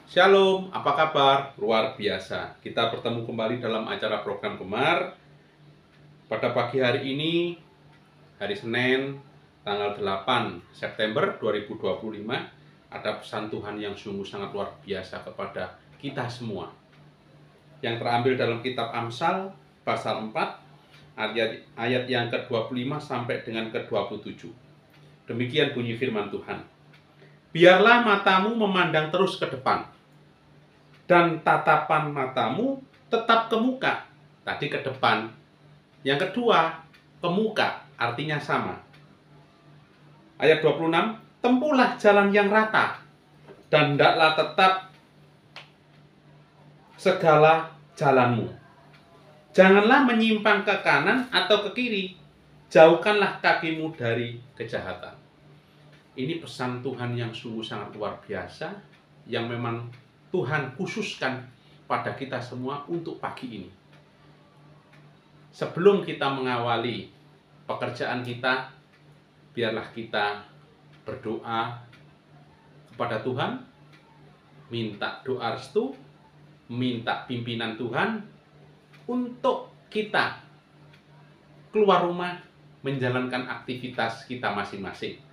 Shalom, apa kabar? Luar biasa. Kita bertemu kembali dalam acara program Gemar. Pada pagi hari ini, hari Senin, tanggal 8 September 2025, ada pesan Tuhan yang sungguh sangat luar biasa kepada kita semua. Yang terambil dalam kitab Amsal, pasal 4, ayat yang ke-25 sampai dengan ke-27. Demikian bunyi firman Tuhan. Biarlah matamu memandang terus ke depan, dan tatapan matamu tetap ke muka. Tadi ke depan. Yang kedua, ke muka, artinya sama. Ayat 26, tempuhlah jalan yang rata, dan hendaklah tetap segala jalanmu. Janganlah menyimpang ke kanan atau ke kiri. Jauhkanlah kakimu dari kejahatan. Ini pesan Tuhan yang sungguh sangat luar biasa, yang memang Tuhan khususkan pada kita semua untuk pagi ini. Sebelum kita mengawali pekerjaan kita, biarlah kita berdoa kepada Tuhan, minta doa restu, minta pimpinan Tuhan untuk kita keluar rumah menjalankan aktivitas kita masing-masing.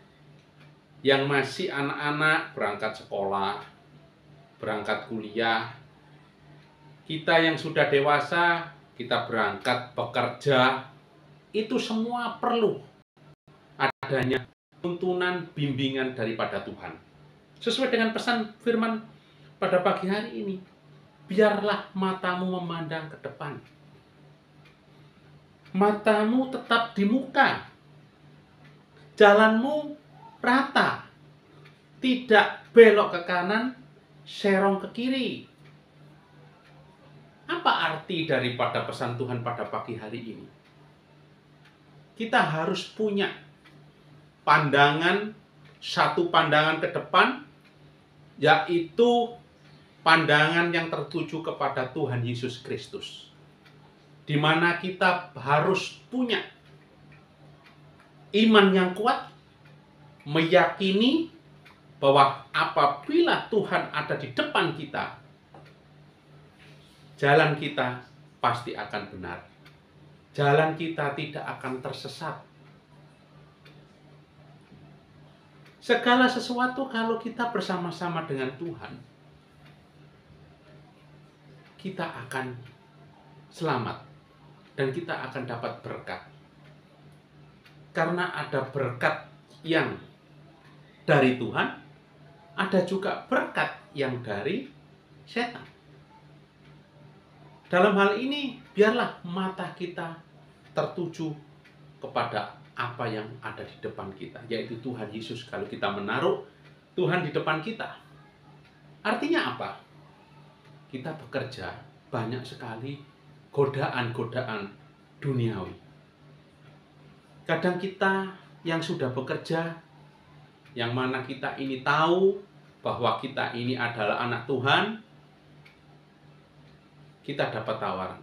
Yang masih anak-anak berangkat sekolah, berangkat kuliah, kita yang sudah dewasa, kita berangkat bekerja, itu semua perlu adanya tuntunan bimbingan daripada Tuhan. Sesuai dengan pesan firman pada pagi hari ini, biarlah matamu memandang ke depan. Matamu tetap di muka, jalanmu rata, tidak belok ke kanan, serong ke kiri. Apa arti daripada pesan Tuhan pada pagi hari ini? Kita harus punya pandangan, satu pandangan ke depan, yaitu pandangan yang tertuju kepada Tuhan Yesus Kristus. Di mana kita harus punya iman yang kuat, meyakini bahwa apabila Tuhan ada di depan kita, jalan kita pasti akan benar. Jalan kita tidak akan tersesat. Segala sesuatu kalau kita bersama-sama dengan Tuhan, kita akan selamat dan kita akan dapat berkat. Karena ada berkat yang dari Tuhan, ada juga berkat yang dari setan. Dalam hal ini, biarlah mata kita tertuju kepada apa yang ada di depan kita, yaitu Tuhan Yesus. Kalau kita menaruh Tuhan di depan kita, artinya apa? Kita bekerja, banyak sekali godaan-godaan duniawi. Kadang kita yang sudah bekerja, yang mana kita ini tahu bahwa kita ini adalah anak Tuhan, kita dapat tawaran.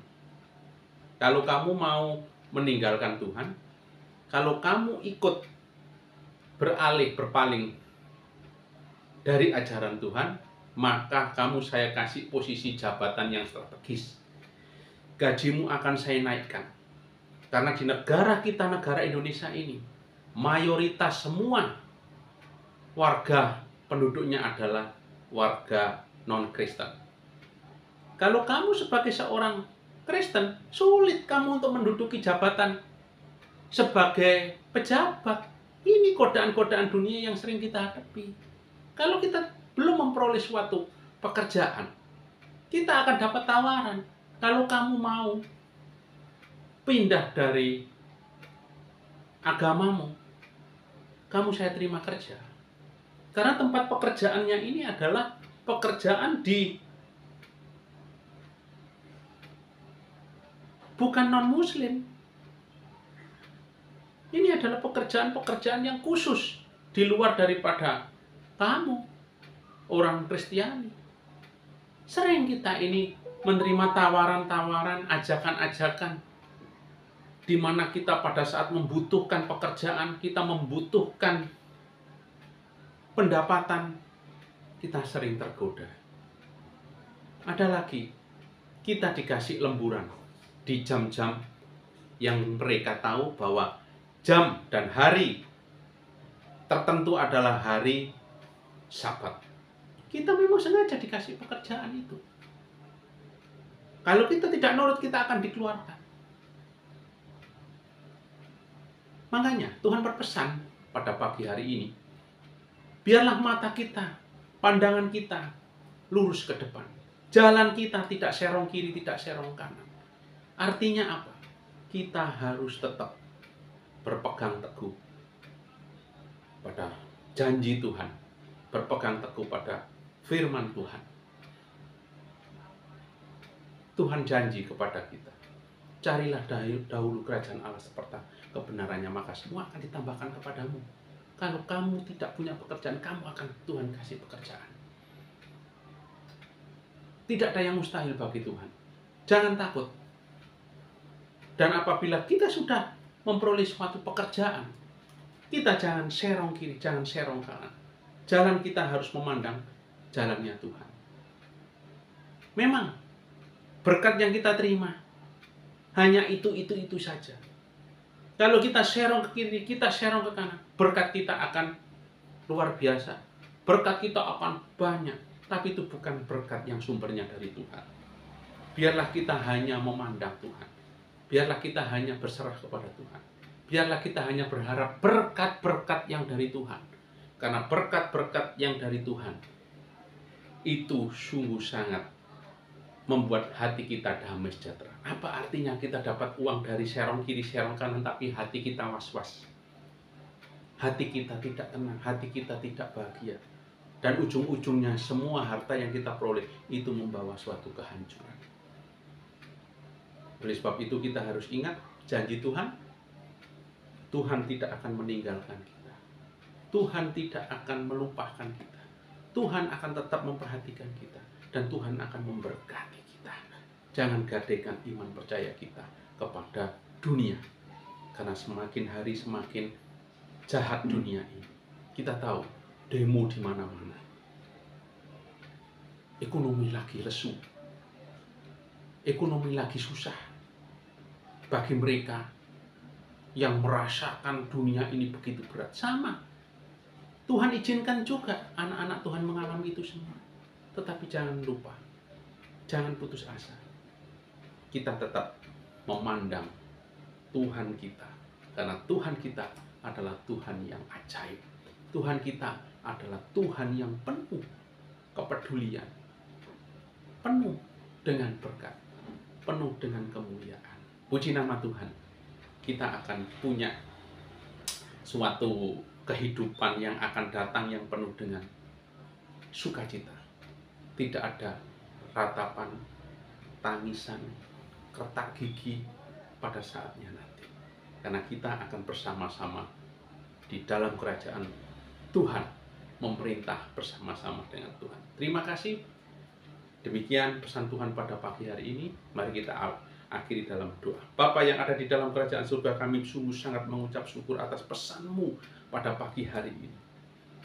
Kalau kamu mau meninggalkan Tuhan, kalau kamu ikut berpaling dari ajaran Tuhan, maka saya kasih posisi jabatan yang strategis. Gajimu akan saya naikkan. Karena di negara kita, negara Indonesia ini, mayoritas semua warga penduduknya adalah warga non-Kristen. Kalau kamu sebagai seorang Kristen, sulit kamu untuk menduduki jabatan sebagai pejabat. Ini godaan-godaan dunia yang sering kita hadapi. Kalau kita belum memperoleh suatu pekerjaan, kita akan dapat tawaran. Kalau kamu mau pindah dari agamamu, kamu saya terima kerja. Karena tempat pekerjaannya ini adalah pekerjaan bukan non-muslim. Ini adalah pekerjaan-pekerjaan yang khusus di luar daripada kamu, orang Kristiani. Sering kita ini menerima tawaran-tawaran, ajakan-ajakan, di mana kita pada saat membutuhkan pekerjaan, kita membutuhkan pendapatan, kita sering tergoda. Ada lagi, kita dikasih lemburan di jam-jam yang mereka tahu bahwa jam dan hari tertentu adalah hari Sabat. Kita memang sengaja dikasih pekerjaan itu. Kalau kita tidak nurut, kita akan dikeluarkan. Makanya Tuhan berpesan pada pagi hari ini, biarlah mata kita, pandangan kita lurus ke depan. Jalan kita tidak serong kiri, tidak serong kanan. Artinya apa? Kita harus tetap berpegang teguh pada janji Tuhan, berpegang teguh pada firman Tuhan. Tuhan janji kepada kita, carilah dahulu kerajaan Allah serta kebenarannya, maka semua akan ditambahkan kepadamu. Kalau kamu tidak punya pekerjaan, kamu akan Tuhan kasih pekerjaan. Tidak ada yang mustahil bagi Tuhan. Jangan takut. Dan apabila kita sudah memperoleh suatu pekerjaan, kita jangan serong kiri, jangan serong kanan. Jalan kita harus memandang jalannya Tuhan. Memang berkat yang kita terima hanya itu saja. Kalau kita serong ke kiri, kita serong ke kanan, berkat kita akan luar biasa. Berkat kita akan banyak. Tapi itu bukan berkat yang sumbernya dari Tuhan. Biarlah kita hanya memandang Tuhan. Biarlah kita hanya berserah kepada Tuhan. Biarlah kita hanya berharap berkat-berkat yang dari Tuhan. Karena berkat-berkat yang dari Tuhan itu sungguh sangat membuat hati kita damai sejahtera. Apa artinya kita dapat uang dari serong kiri, serong kanan, tapi hati kita was-was? Hati kita tidak tenang, hati kita tidak bahagia. Dan ujung-ujungnya semua harta yang kita peroleh itu membawa suatu kehancuran. Oleh sebab itu kita harus ingat janji Tuhan. Tuhan tidak akan meninggalkan kita. Tuhan tidak akan melupakan kita. Tuhan akan tetap memperhatikan kita. Dan Tuhan akan memberkati kita. Jangan gadaikan iman percaya kita kepada dunia. Karena semakin hari semakin jahat dunia ini. Kita tahu demo di mana-mana. Ekonomi lagi lesu. Ekonomi lagi susah. Bagi mereka yang merasakan dunia ini begitu berat. Sama. Tuhan izinkan juga anak-anak Tuhan mengalami itu semua. Tetapi jangan lupa. Jangan putus asa. Kita tetap memandang Tuhan kita. Karena Tuhan kita adalah Tuhan yang ajaib. Tuhan kita adalah Tuhan yang penuh kepedulian, penuh dengan berkat, penuh dengan kemuliaan. Puji nama Tuhan. Kita akan punya suatu kehidupan yang akan datang yang penuh dengan sukacita. Tidak ada ratapan, tangisan, retak gigi pada saatnya nanti. Karena kita akan bersama-sama di dalam kerajaan Tuhan, memerintah bersama-sama dengan Tuhan. Terima kasih. Demikian pesan Tuhan pada pagi hari ini. Mari kita akhiri dalam doa. Bapa yang ada di dalam kerajaan surga, kami sungguh sangat mengucap syukur atas pesan-Mu pada pagi hari ini.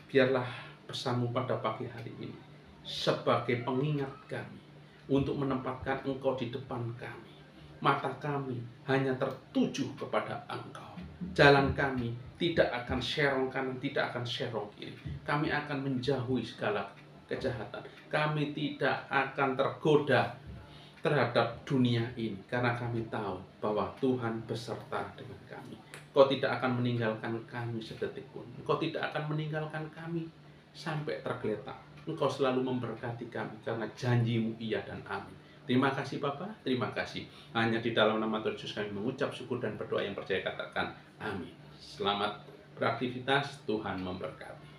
Biarlah pesan-Mu pada pagi hari ini sebagai pengingat kami untuk menempatkan Engkau di depan kami. Mata kami hanya tertuju kepada Engkau. Jalan kami tidak akan serong kanan, tidak akan serong kiri. Kami akan menjauhi segala kejahatan. Kami tidak akan tergoda terhadap dunia ini. Karena kami tahu bahwa Tuhan beserta dengan kami. Engkau tidak akan meninggalkan kami sedetik pun. Engkau tidak akan meninggalkan kami sampai tergeletak. Engkau selalu memberkati kami karena janji-Mu iya dan amin. Terima kasih Bapa, terima kasih. Hanya di dalam nama Tuhan Yesus kami mengucap syukur dan berdoa yang percaya katakan amin. Selamat beraktivitas, Tuhan memberkati.